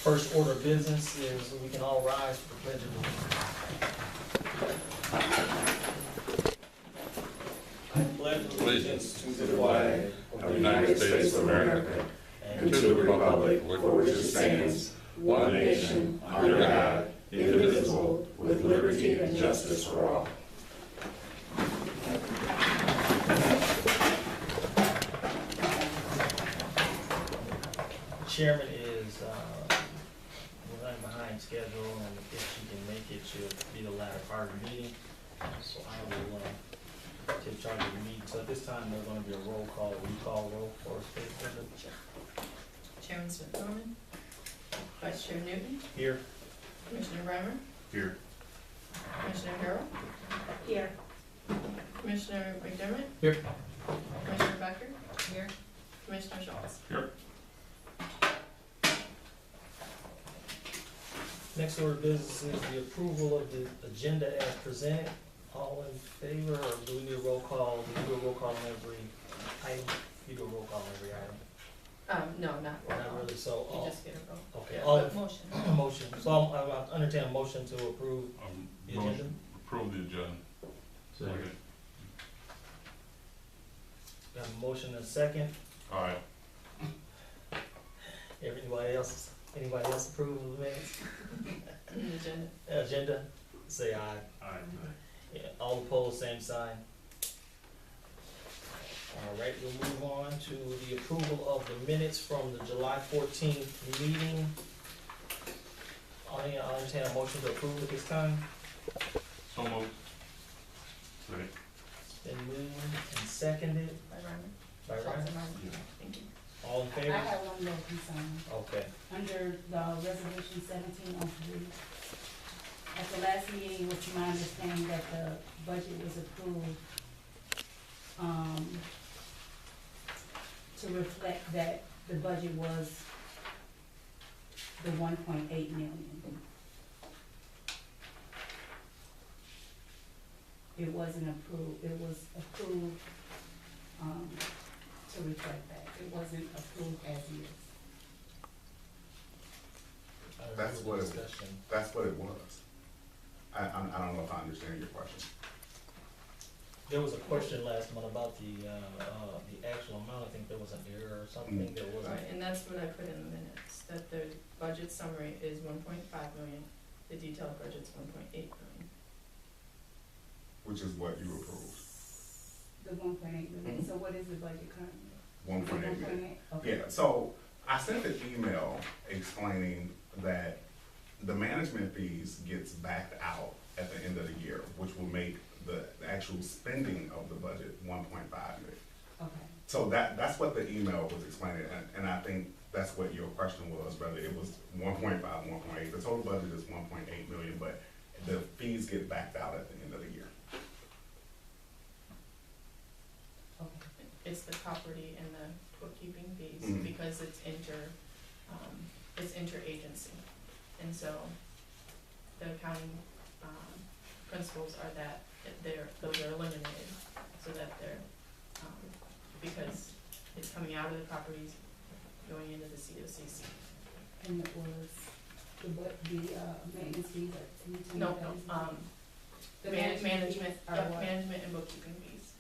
First order of business is we can all rise for the pledge of allegiance. Pledge Allegiance to the flag of the United States of America and to the republic for which it stands, one nation, under God, indivisible, with liberty and justice for all. Chairman is running behind schedule, and if she can make it, she'll be the latter part of the meeting. So I will take charge of the meeting. So at this time, there's going to be a roll call, roll for state president. Chairman Smith-Norman, Vice Chair Newton, Here. Commissioner Reimer, Here. Commissioner Harrell, Here. Commissioner McDermott, Here. Commissioner Becker, Here. Commissioner Schultz. Here. Next order of business is the approval of the agenda as presented. All in favor, or do we need a roll call? Do we do a roll call on every item? You do a roll call on every item. No, not roll Not call. really, so, You just get a roll. okay, Yeah, all, but motion. motion. So I'll entertain a motion to approve the agenda. Approve the agenda. Second. Got a motion and a second. All right. Anybody else approve of the minutes? Agenda. Agenda, say aye. Aye. Yeah, all opposed, same sign. All right, we'll move on to the approval of the minutes from the July 14th meeting. I'll entertain a motion to approve at this time. So moved. Second. It's been moved and seconded By Reimer. by Schultz Ryan. and Reimer. Yeah. Thank you. All in I favor? have one little concern. Okay. Under the resolution 1703, at the last meeting, it was my understanding that the budget was approved to reflect that the budget was the 1.8 million. It wasn't approved, it was approved to reflect that. It wasn't approved as is. That's what it- Discussion. That's what it was. I don't know if I understand your question. There was a question last month about the actual amount. I think there was an error or something. There wasn't. Right, and that's what I put in the minutes, that the budget summary is 1.5 million, the detailed budget's 1.8 million. Which is what you approved. The 1.8 million, Mhm. so what is the budget currently? 1.8 million. 1.8, okay. Yeah, so I sent an email explaining that the management fees gets backed out at the end of the year, which will make the actual spending of the budget 1.5 million. Okay, So that's what the email was explaining, and I think that's what your question was, whether it was 1.5, 1.8. The total budget is 1.8 million, but the fees get backed out at the end of the year. okay. It's the property and the bookkeeping fees, Mhm. because it's interagency. And so the accounting principles are that those are eliminated, so that they're, because it's coming out of the properties, going into the COCC. And it was the maintenance fees at 10. No, The management, fees are yep, what? management and bookkeeping fees.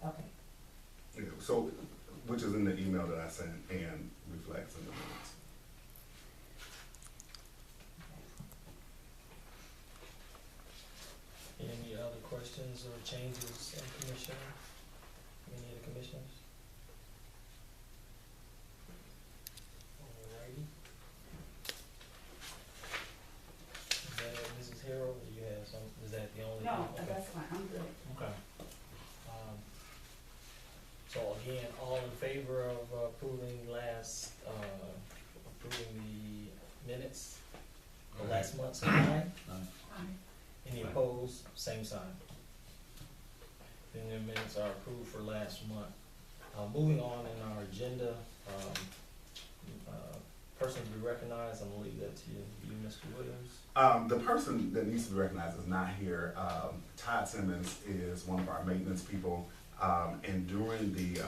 Okay, Yeah, so, which is in the email that I sent and reflects in the minutes. Any other questions or changes in commission? Any of the commissioners? Alrighty. Is that it, Mrs. Harrell, or do you have some, is that the only? no, Okay. that's fine, I'm good. Okay. So again, all in favor of approving approving the minutes for last month, say aye. Any opposed, same sign. Then the minutes are approved for last month. Moving on in our agenda, person to be recognized, I'm gonna leave that to you, Mr. Williams. The person that needs to be recognized is not here. Todd Simmons is one of our maintenance people, and during the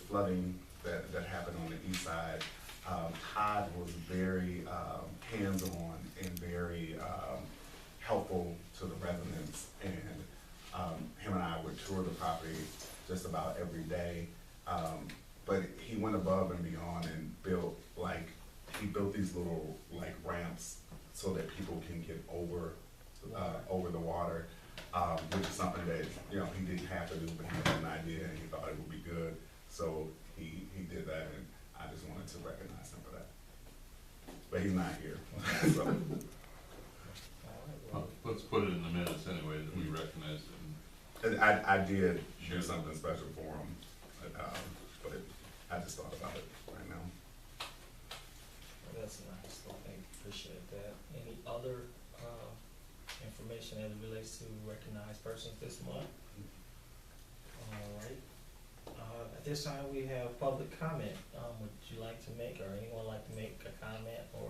flooding that happened on the east side side. Todd was very hands-on and very helpful to the residents, and him and I would tour the property just about every day. But he went above and beyond and built these little ramps so that people can get over the water, which is something that he didn't have to do, but he had an idea and he thought it would be good, so he did that, and I just wanted to recognize him for that. But he's not here. So. All right, well, Well, let's put it in the minutes anyway, that we recognize him. And I did do something special for him, but I just thought about it right now. that's nice, well, thank you, appreciate that. Any other, information as it relates to recognized persons this month? All right. At this time, we have public comment. Would you like to make, or anyone like to make a comment or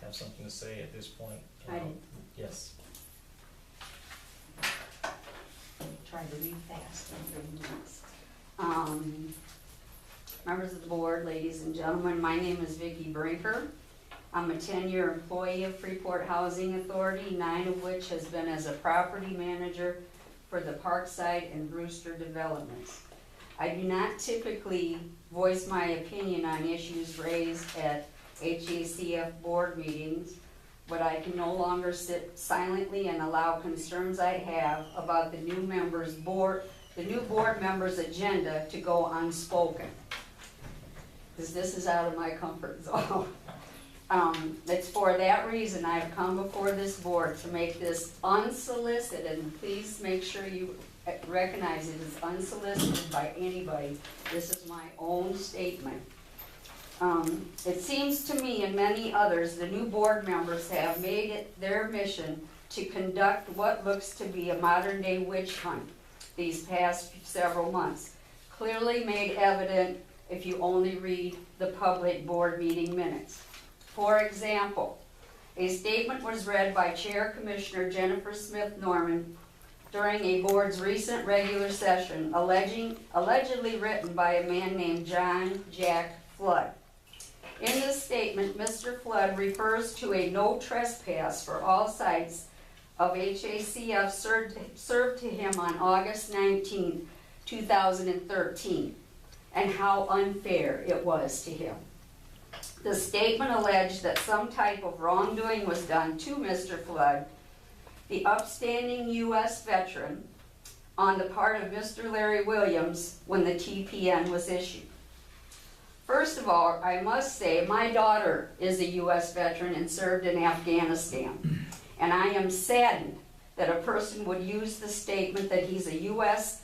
have something to say at this point? I do. Yes. Trying to read fast and read notes. Members of the board, ladies and gentlemen, my name is Vicki Brinker. I'm a 10-year employee of Freeport Housing Authority, 9 of which has been as a property manager for the Parkside and Brewster developments. I do not typically voice my opinion on issues raised at HACF board meetings, but I can no longer sit silently and allow concerns I have about the new board members' agenda to go unspoken, because this is out of my comfort zone. It's for that reason I've come before this board to make this unsolicited, and please make sure you recognize it as unsolicited by anybody. This is my own statement. It seems to me and many others, the new board members have made it their mission to conduct what looks to be a modern-day witch hunt these past several months, clearly made evident if you only read the public board meeting minutes. For example, a statement was read by Chair Commissioner Jennifer Smith Norman during a board's recent regular session, allegedly written by a man named John Jack Flood. In this statement, Mr. Flood refers to a no trespass for all sites of HACF served to him on August 19, 2013, and how unfair it was to him. The statement alleged that some type of wrongdoing was done to Mr. Flood, the upstanding U.S. veteran, on the part of Mr. Larry Williams when the TPN was issued. First of all, I must say my daughter is a U.S. veteran and served in Afghanistan, and I am saddened that a person would use the statement that he's a U.S.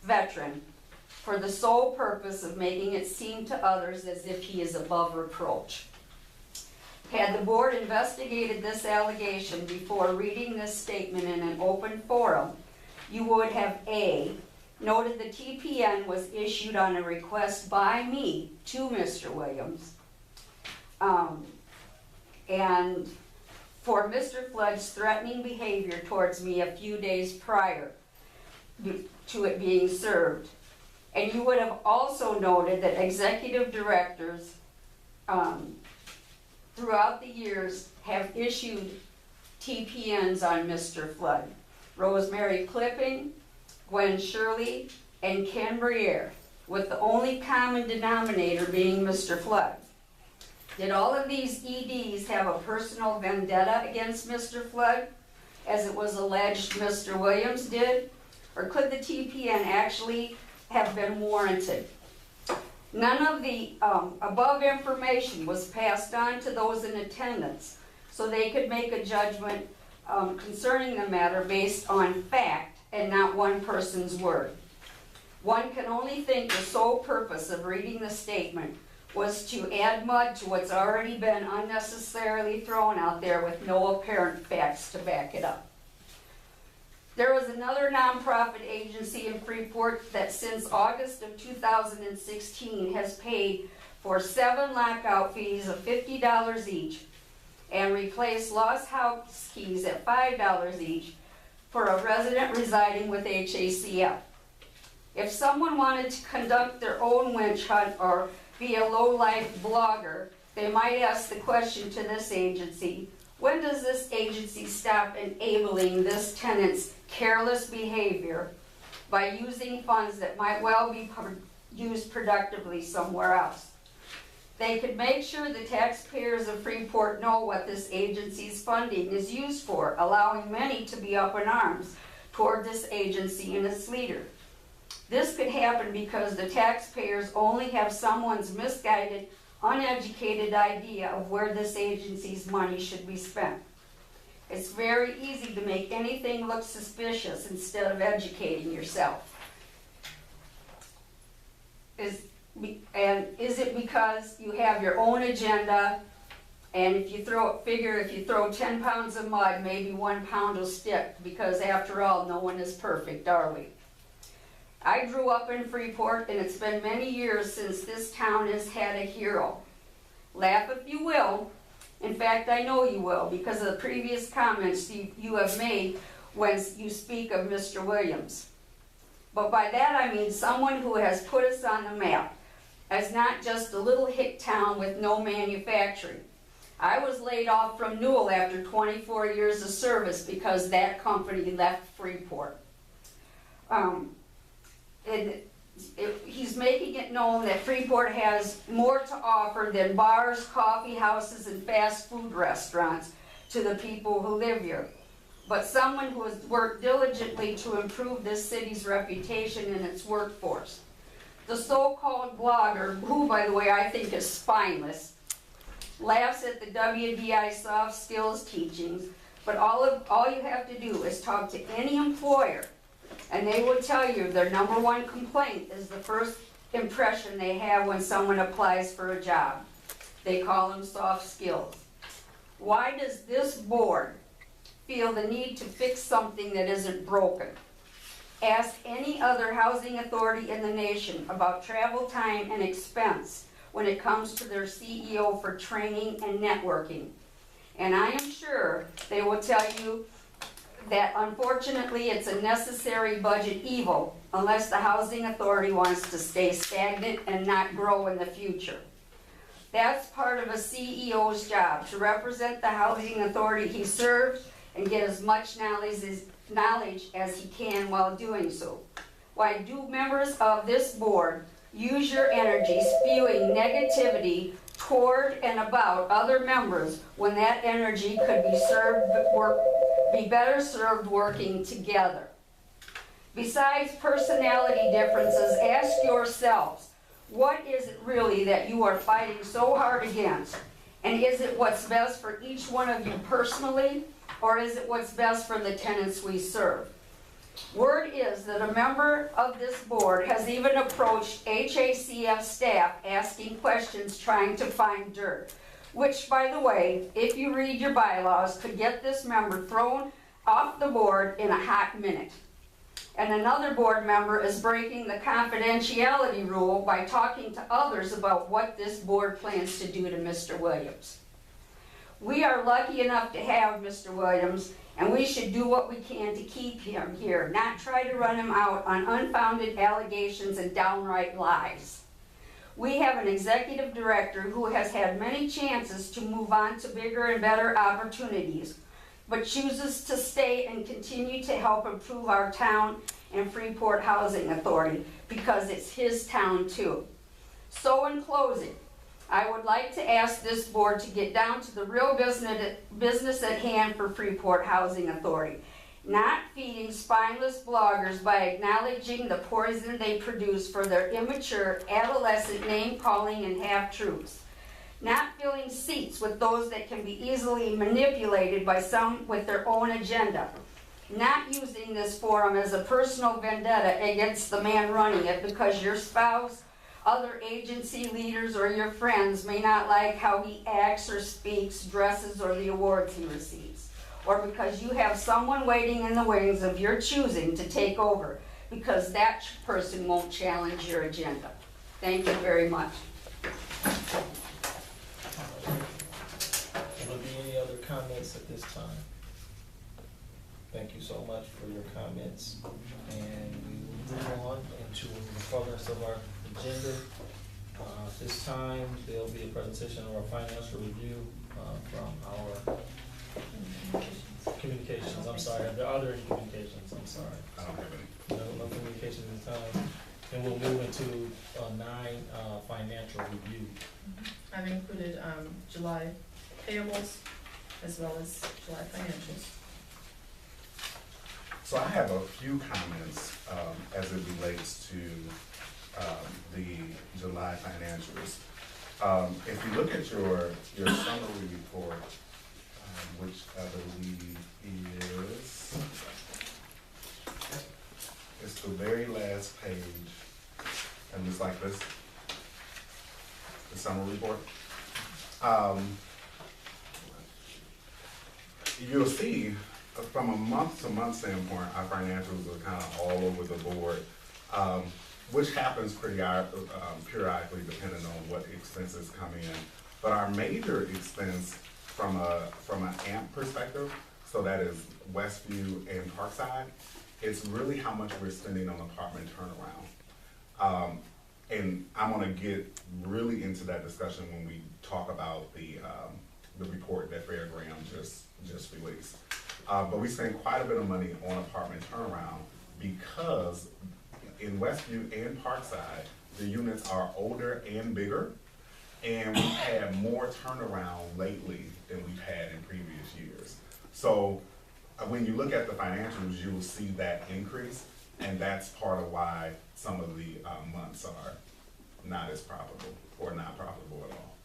veteran for the sole purpose of making it seem to others as if he is above reproach. Had the board investigated this allegation before reading this statement in an open forum, you would have A, noted the TPN was issued on a request by me to Mr. Williams, and for Mr. Flood's threatening behavior towards me a few days prior to it being served. And you would have also noted that executive directors throughout the years have issued TPNs on Mr. Flood. Rosemary Clipping, Gwen Shirley, and Ken Briere, with the only common denominator being Mr. Flood. Did all of these EDs have a personal vendetta against Mr. Flood, as it was alleged Mr. Williams did? Or could the TPN actually have been warranted? None of the above information was passed on to those in attendance so they could make a judgment concerning the matter based on fact and not one person's word. One can only think the sole purpose of reading the statement was to add mud to what's already been unnecessarily thrown out there with no apparent facts to back it up. There was another nonprofit agency in Freeport that since August of 2016 has paid for 7 lockout fees of $50 each and replaced lost house keys at $5 each for a resident residing with HACF. If someone wanted to conduct their own witch hunt or be a low-life blogger, they might ask the question to this agency, when does this agency stop enabling this tenant's careless behavior by using funds that might well be used productively somewhere else? They could make sure the taxpayers of Freeport know what this agency's funding is used for, allowing many to be up in arms toward this agency and its leader. This could happen because the taxpayers only have someone's misguided, uneducated idea of where this agency's money should be spent. It's very easy to make anything look suspicious instead of educating yourself. Is it because you have your own agenda, and if you throw 10 pounds of mud, maybe 1 pound will stick, because after all, no one is perfect, are we? I grew up in Freeport, and it's been many years since this town has had a hero. Laugh if you will. In fact, I know you will, because of the previous comments you have made when you speak of Mr. Williams. But by that I mean someone who has put us on the map, as not just a little hick town with no manufacturing. I was laid off from Newell after 24 years of service because that company left Freeport. He's making it known that Freeport has more to offer than bars, coffee houses, and fast food restaurants to the people who live here. But someone who has worked diligently to improve this city's reputation and its workforce. The so-called blogger, who by the way I think is spineless, laughs at the WDI soft skills teachings, but all you have to do is talk to any employer and they will tell you their number one complaint is the first impression they have when someone applies for a job. They call them soft skills. Why does this board feel the need to fix something that isn't broken? Ask any other housing authority in the nation about travel time and expense when it comes to their CEO for training and networking. And I am sure they will tell you that unfortunately it's a necessary budget evil unless the housing authority wants to stay stagnant and not grow in the future. That's part of a CEO's job, to represent the housing authority he serves and get as much knowledge as he can while doing so. Why do members of this board use your energy spewing negativity toward and about other members when that energy could be better served working together? Besides personality differences, ask yourselves, what is it really that you are fighting so hard against? And is it what's best for each one of you personally, or is it what's best for the tenants we serve? Word is that a member of this board has even approached HACF staff asking questions trying to find dirt, which, by the way, if you read your bylaws, could get this member thrown off the board in a hot minute. And another board member is breaking the confidentiality rule by talking to others about what this board plans to do to Mr. Williams. We are lucky enough to have Mr. Williams, and we should do what we can to keep him here, not try to run him out on unfounded allegations and downright lies. We have an executive director who has had many chances to move on to bigger and better opportunities, but chooses to stay and continue to help improve our town and Freeport Housing Authority because it's his town too. So in closing, I would like to ask this board to get down to the real business at hand for Freeport Housing Authority, not feeding spineless bloggers by acknowledging the poison they produce for their immature, adolescent name-calling and half-truths. Not filling seats with those that can be easily manipulated by some with their own agenda. Not using this forum as a personal vendetta against the man running it because your spouse, other agency leaders, or your friends may not like how he acts or speaks, dresses, or the awards he receives. Or because you have someone waiting in the wings of your choosing to take over because that person won't challenge your agenda. Thank you very much. Will there be any other comments at this time? Thank you so much for your comments, and we will move on into the furtherance of our agenda. This time, there'll be a presentation or a financial review from our communications, I'm sorry, are there other communications, I'm sorry. I don't have any. No communications this time, and we'll move into 9, financial review. I've included, July payables as well as July financials. So I have a few comments as it relates to the July financials. If you look at your summary report, which I believe is, it's the very last page, and it's like this, the summary report. You'll see from a month-to-month standpoint, our financials are kind of all over the board, which happens periodically depending on what expenses come in. But our major expense from an AMP perspective, so that is Westview and Parkside, it's really how much we're spending on apartment turnaround. And I'm gonna get really into that discussion when we talk about the report that Fairground just released. But we spend quite a bit of money on apartment turnaround because in Westview and Parkside, the units are older and bigger, and we've had more turnaround lately than we've had in previous years. So when you look at the financials, you will see that increase, and that's part of why some of the months are not as profitable or not profitable at all.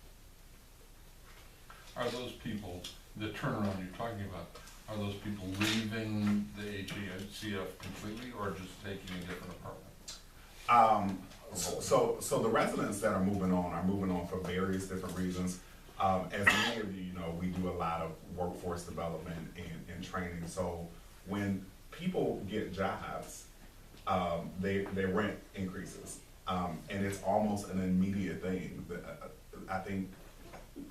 Are those people, the turnaround you're talking about, are those people leaving the HACF completely or just taking a different apartment? So the residents that are moving on for various different reasons. As many of you know, we do a lot of workforce development and training. So when people get jobs, their rent increases. And it's almost an immediate thing. I think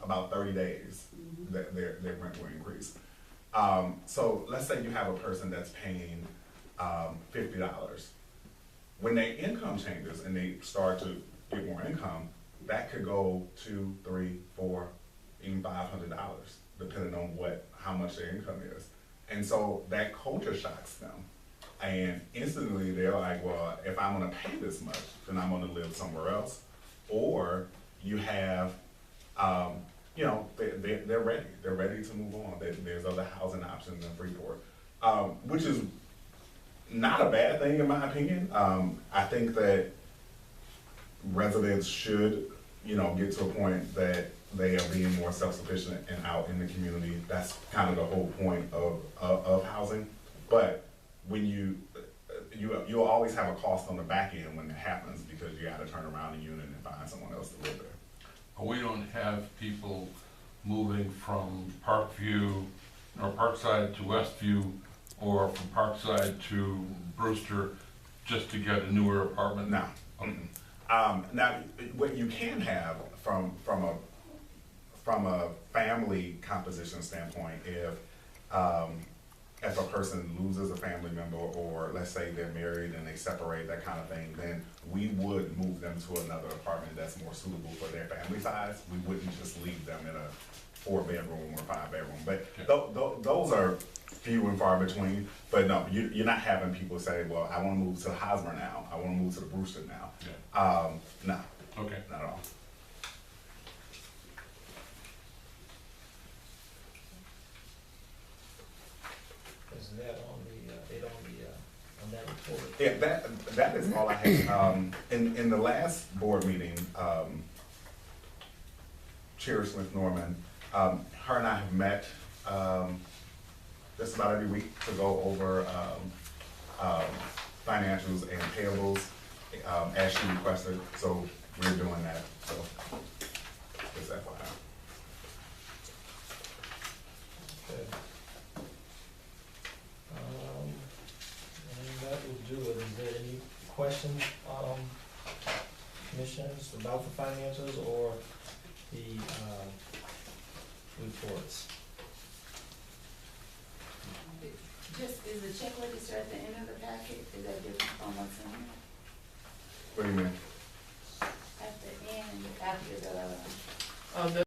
about 30 days that their rent will increase. So let's say you have a person that's paying $50. When their income changes and they start to get more income, that could go $200, $300, $400, even $500, depending on how much their income is. And so that culture shocks them. And instantly they're like, well, if I'm gonna pay this much, then I'm gonna live somewhere else. Or you have, they're ready. They're ready to move on. There's other housing options in Freeport, which is not a bad thing in my opinion. I think that residents should, get to a point that they are being more self-sufficient and out in the community. That's kind of the whole point of housing. But when you'll always have a cost on the back end when it happens because you got to turn around the unit and find someone else to live there. We don't have people moving from Parkview or Parkside to Westview or from Parkside to Brewster just to get a newer apartment. No. Okay. Now, what you can have from a family composition standpoint, if a person loses a family member, or let's say they're married and they separate, that kind of thing, then we would move them to another apartment that's more suitable for their family size. We wouldn't just leave them in a 4-bedroom or 5-bedroom. But those are few and far between. But no, you're not having people say, well, I want to move to Hosmer now. I want to move to the Brewster now. Yeah. No. Okay. Not at all. Is that on that report? Yeah, that is all I had. In the last board meeting, Chair Smith Norman, her and I have met just about every week to go over financials and payables as she requested. So we're doing that. So just FYI. Okay. And that will do it. Is there any questions, commissioners, about the financials or the reports? Just, is the check register at the end of the packet, is that different from what's in here? What do you mean? At the end, after the